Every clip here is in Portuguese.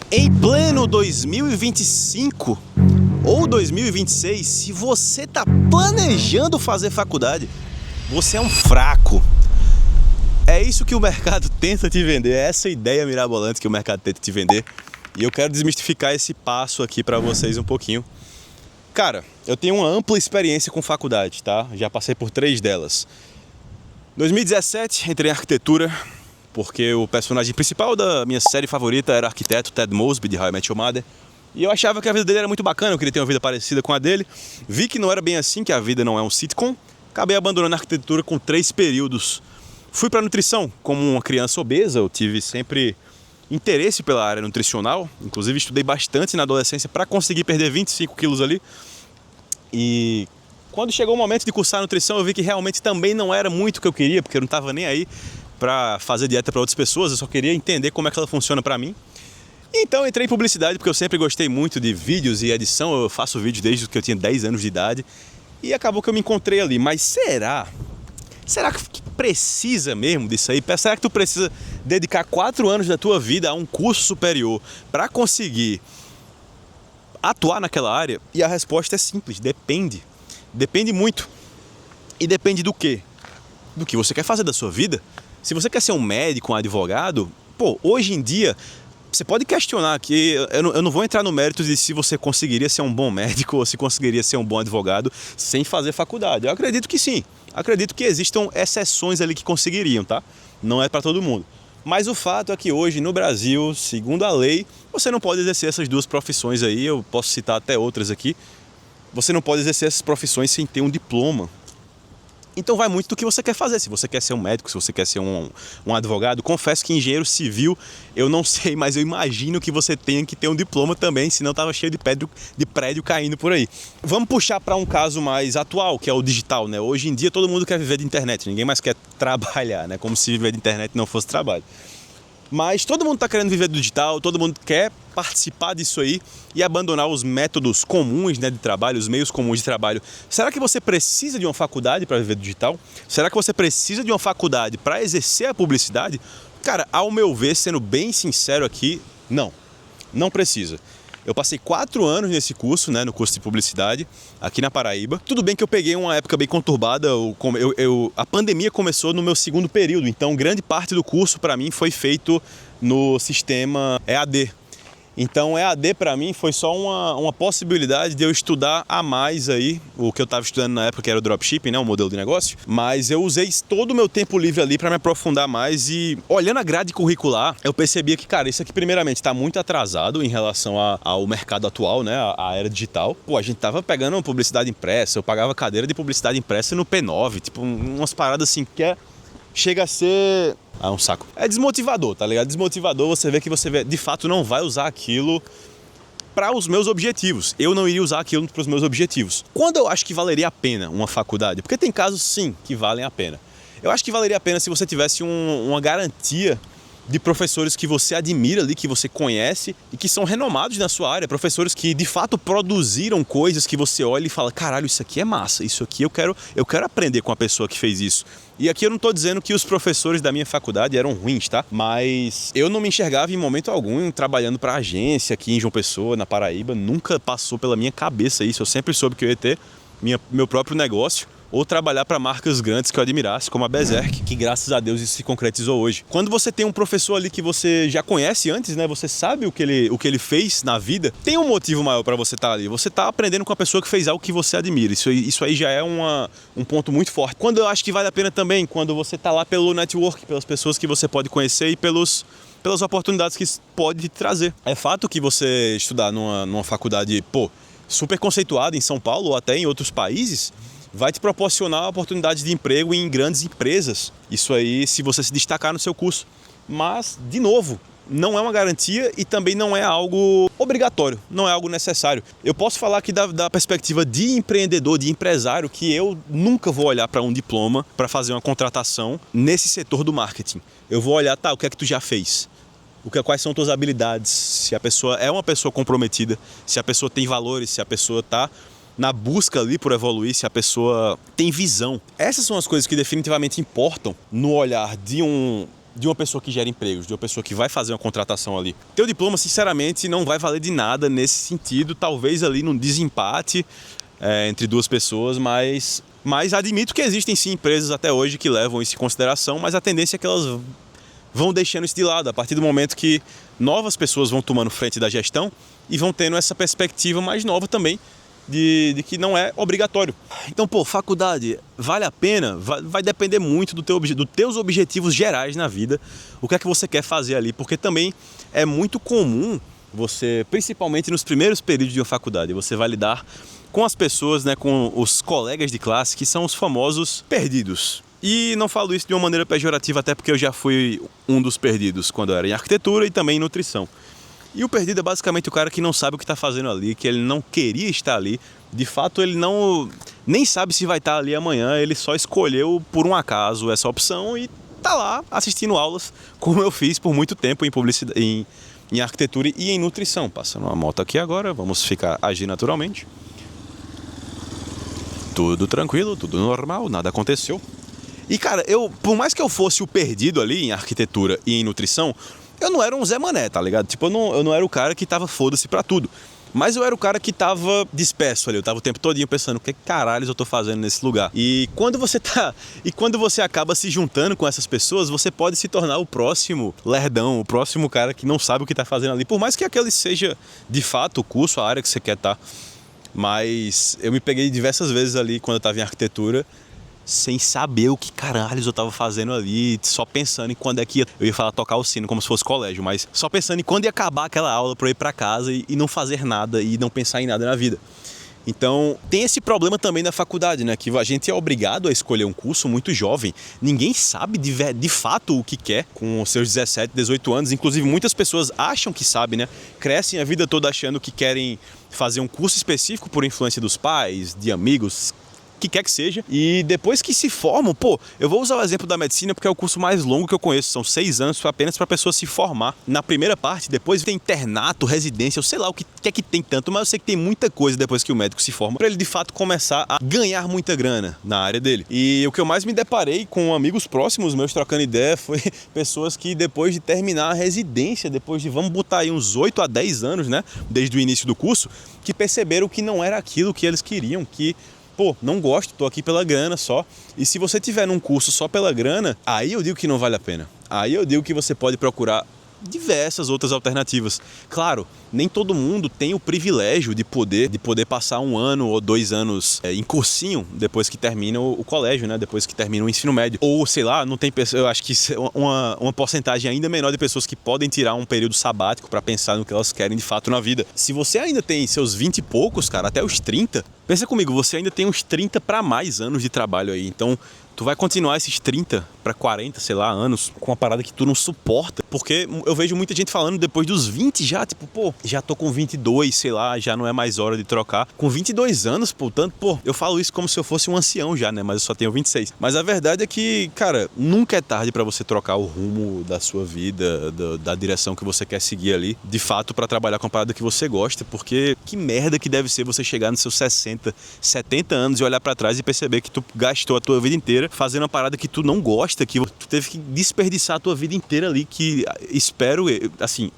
Em pleno 2025 ou 2026, se você está planejando fazer faculdade, você é um fraco. É isso que o mercado tenta te vender, é essa ideia mirabolante que o mercado tenta te vender. E eu quero desmistificar esse passo aqui para vocês um pouquinho. Cara, eu tenho uma ampla experiência com faculdade, tá? Já passei por 3 delas. 2017, entrei em arquitetura, porque o personagem principal da minha série favorita era o arquiteto Ted Mosby, de How I Met Your Mother. E eu achava que a vida dele era muito bacana, eu queria ter uma vida parecida com a dele. Vi que não era bem assim, que a vida não é um sitcom. Acabei abandonando a arquitetura com 3 períodos. Fui para nutrição. Como uma criança obesa, eu tive sempre interesse pela área nutricional. Inclusive estudei bastante na adolescência para conseguir perder 25 quilos ali. E quando chegou o momento de cursar nutrição, eu vi que realmente também não era muito o que eu queria, porque eu não estava nem aí para fazer dieta para outras pessoas, eu só queria entender como é que ela funciona para mim. Então entrei em publicidade, porque eu sempre gostei muito de vídeos e edição, eu faço vídeo desde que eu tinha 10 anos de idade, e acabou que eu me encontrei ali. Mas será que precisa mesmo disso aí? Será que tu precisa dedicar 4 anos da tua vida a um curso superior para conseguir atuar naquela área? E a resposta é simples, depende. Depende muito. E depende do quê? Do que você quer fazer da sua vida. Se você quer ser um médico, um advogado, hoje em dia, você pode questionar aqui, eu não vou entrar no mérito de se você conseguiria ser um bom médico ou se conseguiria ser um bom advogado sem fazer faculdade. Eu acredito que sim. Acredito que existam exceções ali que conseguiriam, tá? Não é para todo mundo. Mas o fato é que hoje no Brasil, segundo a lei, você não pode exercer essas 2 profissões aí, eu posso citar até outras aqui. Você não pode exercer essas profissões sem ter um diploma. Então vai muito do que você quer fazer. Se você quer ser um médico, se você quer ser um advogado, confesso que engenheiro civil, eu não sei, mas eu imagino que você tenha que ter um diploma também, senão tava cheio de prédio caindo por aí. Vamos puxar para um caso mais atual, que é o digital, né? Hoje em dia todo mundo quer viver de internet, ninguém mais quer trabalhar, né? Como se viver de internet não fosse trabalho. Mas todo mundo está querendo viver do digital, todo mundo quer participar disso aí e abandonar os métodos comuns, né, de trabalho, os meios comuns de trabalho. Será que você precisa de uma faculdade para viver do digital? Será que você precisa de uma faculdade para exercer a publicidade? Cara, ao meu ver, sendo bem sincero aqui, não precisa. Eu passei 4 anos nesse curso, né, no curso de publicidade, aqui na Paraíba. Tudo bem que eu peguei uma época bem conturbada, a pandemia começou no meu 2º período, então grande parte do curso para mim foi feito no sistema EAD. Então EAD para mim foi só uma possibilidade de eu estudar a mais aí, o que eu estava estudando na época que era o dropshipping, né, o modelo de negócio, mas eu usei todo o meu tempo livre ali para me aprofundar mais e olhando a grade curricular, eu percebia que, cara, isso aqui primeiramente está muito atrasado em relação ao mercado atual, né, a era digital. A gente tava pegando uma publicidade impressa, eu pagava cadeira de publicidade impressa no P9, tipo umas paradas assim que chega a ser um saco. É desmotivador, tá ligado? Desmotivador você vê que você de fato não vai usar aquilo para os meus objetivos. Eu não iria usar aquilo para os meus objetivos. Quando eu acho que valeria a pena uma faculdade? Porque tem casos sim que valem a pena. Eu acho que valeria a pena se você tivesse uma garantia de professores que você admira ali, que você conhece e que são renomados na sua área, professores que de fato produziram coisas que você olha e fala, caralho, isso aqui é massa, isso aqui eu quero aprender com a pessoa que fez isso. E aqui eu não tô dizendo que os professores da minha faculdade eram ruins, tá? Mas eu não me enxergava em momento algum trabalhando para agência aqui em João Pessoa, na Paraíba, nunca passou pela minha cabeça isso, eu sempre soube que eu ia ter meu próprio negócio ou trabalhar para marcas grandes que eu admirasse, como a Berserk, que graças a Deus isso se concretizou hoje. Quando você tem um professor ali que você já conhece antes, né, você sabe o que ele fez na vida, tem um motivo maior para você estar ali. Você está aprendendo com a pessoa que fez algo que você admira. Isso aí já é um ponto muito forte. Quando eu acho que vale a pena também, quando você está lá pelo network, pelas pessoas que você pode conhecer e pelas oportunidades que pode te trazer. É fato que você estudar numa faculdade, super conceituada em São Paulo ou até em outros países, vai te proporcionar oportunidades de emprego em grandes empresas. Isso aí, se você se destacar no seu curso. Mas, de novo, não é uma garantia e também não é algo obrigatório, não é algo necessário. Eu posso falar aqui da perspectiva de empreendedor, de empresário, que eu nunca vou olhar para um diploma para fazer uma contratação nesse setor do marketing. Eu vou olhar, o que é que tu já fez? Quais são tuas habilidades? Se a pessoa é uma pessoa comprometida, se a pessoa tem valores, se a pessoa está na busca ali por evoluir, se a pessoa tem visão. Essas são as coisas que definitivamente importam no olhar de um de uma pessoa que gera empregos, de uma pessoa que vai fazer uma contratação ali. Teu diploma, sinceramente, não vai valer de nada nesse sentido, talvez ali num desempate entre duas pessoas, mas admito que existem sim empresas até hoje que levam isso em consideração, mas a tendência é que elas vão deixando isso de lado, a partir do momento que novas pessoas vão tomando frente da gestão e vão tendo essa perspectiva mais nova também de que não é obrigatório. Então, faculdade vale a pena? Vai depender muito dos teus objetivos gerais na vida, o que é que você quer fazer ali, porque também é muito comum você, principalmente nos primeiros períodos de uma faculdade, você vai lidar com as pessoas, né, com os colegas de classe, que são os famosos perdidos. E não falo isso de uma maneira pejorativa, até porque eu já fui um dos perdidos quando eu era em arquitetura e também em nutrição. E o perdido é basicamente o cara que não sabe o que está fazendo ali, que ele não queria estar ali. De fato, ele nem sabe se vai estar ali amanhã, ele só escolheu por um acaso essa opção e tá lá assistindo aulas, como eu fiz por muito tempo em publicidade, em arquitetura e em nutrição. Passando uma moto aqui agora, vamos agir naturalmente. Tudo tranquilo, tudo normal, nada aconteceu. E cara, por mais que eu fosse o perdido ali em arquitetura e em nutrição, eu não era um Zé Mané, tá ligado? Tipo, eu não era o cara que tava foda-se pra tudo. Mas eu era o cara que tava disperso ali, eu tava o tempo todinho pensando, o que caralhos eu tô fazendo nesse lugar? E quando você acaba se juntando com essas pessoas, você pode se tornar o próximo lerdão, o próximo cara que não sabe o que tá fazendo ali. Por mais que aquele seja, de fato, o curso, a área que você quer estar. Mas eu me peguei diversas vezes ali, quando eu tava em arquitetura, sem saber o que caralhos eu tava fazendo ali, só pensando em quando é que eu ia falar tocar o sino como se fosse colégio, mas só pensando em quando ia acabar aquela aula pra eu ir pra casa e não fazer nada e não pensar em nada na vida. Então, tem esse problema também na faculdade, né? Que a gente é obrigado a escolher um curso muito jovem. Ninguém sabe de fato o que quer com os seus 17, 18 anos. Inclusive, muitas pessoas acham que sabem, né? Crescem a vida toda achando que querem fazer um curso específico por influência dos pais, de amigos, que quer que seja, e depois que se formam, eu vou usar o exemplo da medicina porque é o curso mais longo que eu conheço, são 6 anos apenas para a pessoa se formar. Na primeira parte, depois tem internato, residência, eu sei lá o que é que tem tanto, mas eu sei que tem muita coisa depois que o médico se forma, para ele de fato começar a ganhar muita grana na área dele. E o que eu mais me deparei com amigos próximos meus trocando ideia foi pessoas que depois de terminar a residência, depois de, vamos botar aí uns 8 a 10 anos, né, desde o início do curso, que perceberam que não era aquilo que eles queriam, que não gosto, tô aqui pela grana só. E se você tiver num curso só pela grana, aí eu digo que não vale a pena. Aí eu digo que você pode procurar diversas outras alternativas. Claro, nem todo mundo tem o privilégio de poder passar 1 ano ou 2 anos em cursinho depois que termina o colégio, né? Depois que termina o ensino médio. Ou, sei lá, não tem pessoa, eu acho que uma porcentagem ainda menor de pessoas que podem tirar um período sabático para pensar no que elas querem de fato na vida. Se você ainda tem seus 20 e poucos, cara, até os 30, pensa comigo, você ainda tem uns 30 para mais anos de trabalho aí. Então, tu vai continuar esses 30 para 40, sei lá, anos com uma parada que tu não suporta. Porque eu vejo muita gente falando depois dos 20 já, tipo, já tô com 22, sei lá, já não é mais hora de trocar. Com 22 anos, eu falo isso como se eu fosse um ancião já, né? Mas eu só tenho 26. Mas a verdade é que, cara, nunca é tarde para você trocar o rumo da sua vida, da direção que você quer seguir ali, de fato, para trabalhar com a parada que você gosta. Porque que merda que deve ser você chegar nos seus 60, 70 anos e olhar para trás e perceber que tu gastou a tua vida inteira fazendo uma parada que tu não gosta, que tu teve que desperdiçar a tua vida inteira ali, que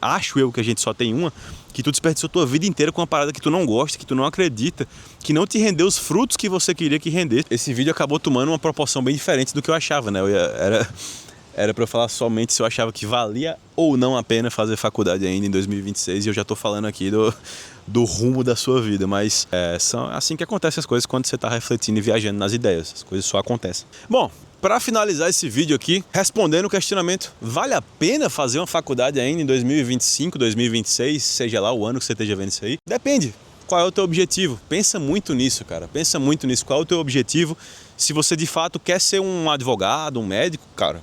acho eu que a gente só tem uma, que tu desperdiçou a tua vida inteira com uma parada que tu não gosta, que tu não acredita, que não te rendeu os frutos que você queria que rendesse. Esse vídeo acabou tomando uma proporção bem diferente do que eu achava, né? Era pra eu falar somente se eu achava que valia ou não a pena fazer faculdade ainda em 2026, e eu já tô falando aqui do rumo da sua vida, mas são assim que acontecem as coisas quando você tá refletindo e viajando nas ideias, as coisas só acontecem. Bom, para finalizar esse vídeo aqui, respondendo o questionamento, vale a pena fazer uma faculdade ainda em 2025, 2026, seja lá o ano que você esteja vendo isso aí? Depende. Qual é o teu objetivo? Pensa muito nisso, cara. Pensa muito nisso. Qual é o teu objetivo? Se você de fato quer ser um advogado, um médico, cara,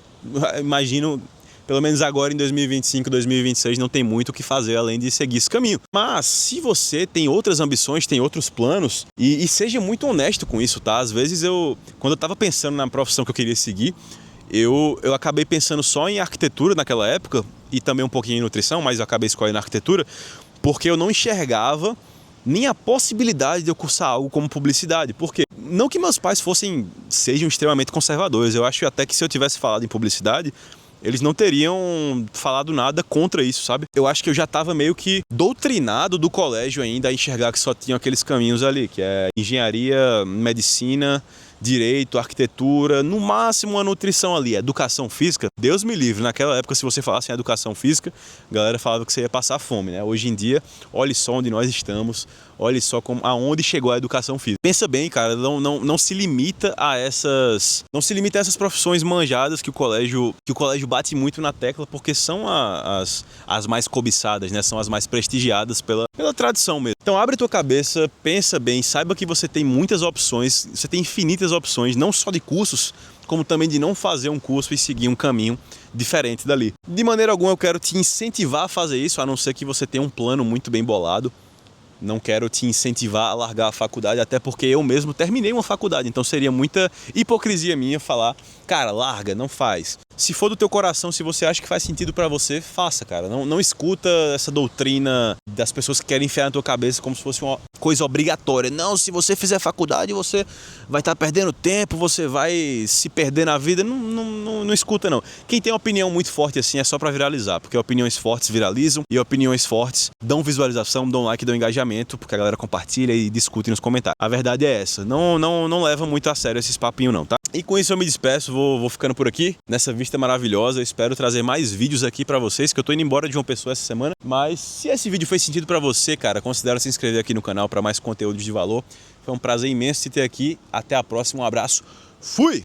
imagino, pelo menos agora em 2025, 2026, não tem muito o que fazer além de seguir esse caminho. Mas se você tem outras ambições, tem outros planos, e seja muito honesto com isso, tá? Às vezes quando eu tava pensando na profissão que eu queria seguir, eu acabei pensando só em arquitetura naquela época, e também um pouquinho em nutrição, mas eu acabei escolhendo arquitetura, porque eu não enxergava nem a possibilidade de eu cursar algo como publicidade. Por quê? Não que meus pais sejam extremamente conservadores, eu acho até que se eu tivesse falado em publicidade, eles não teriam falado nada contra isso, sabe? Eu acho que eu já tava meio que doutrinado do colégio ainda a enxergar que só tinham aqueles caminhos ali, que é engenharia, medicina, direito, arquitetura, no máximo a nutrição ali, educação física. Deus me livre, naquela época se você falasse em educação física, a galera falava que você ia passar fome, né? Hoje em dia, olhe só onde nós estamos, olhe só aonde chegou a educação física. Pensa bem, cara, não se limita a essas profissões manjadas que o colégio bate muito na tecla, porque são as mais cobiçadas, né? São as mais prestigiadas pela tradição mesmo. Então abre tua cabeça, pensa bem, saiba que você tem muitas opções, você tem infinitas opções, não só de cursos, como também de não fazer um curso e seguir um caminho diferente dali. De maneira alguma eu quero te incentivar a fazer isso, a não ser que você tenha um plano muito bem bolado. Não quero te incentivar a largar a faculdade, até porque eu mesmo terminei uma faculdade, então seria muita hipocrisia minha falar, cara, larga, não faz. Se for do teu coração, se você acha que faz sentido pra você, faça, cara. Não escuta essa doutrina das pessoas que querem enfiar na tua cabeça como se fosse uma coisa obrigatória. Não, se você fizer faculdade, você vai estar perdendo tempo, você vai se perder na vida. Não escuta, não. Quem tem uma opinião muito forte assim é só pra viralizar, porque opiniões fortes viralizam e opiniões fortes dão visualização, dão like, dão engajamento, porque a galera compartilha e discute nos comentários. A verdade é essa. Não leva muito a sério esses papinhos, não, tá? E com isso eu me despeço, vou ficando por aqui, nessa vista maravilhosa. Eu espero trazer mais vídeos aqui pra vocês, que eu tô indo embora de João Pessoa essa semana. Mas se esse vídeo fez sentido pra você, cara, considere se inscrever aqui no canal pra mais conteúdos de valor. Foi um prazer imenso te ter aqui. Até a próxima, um abraço. Fui!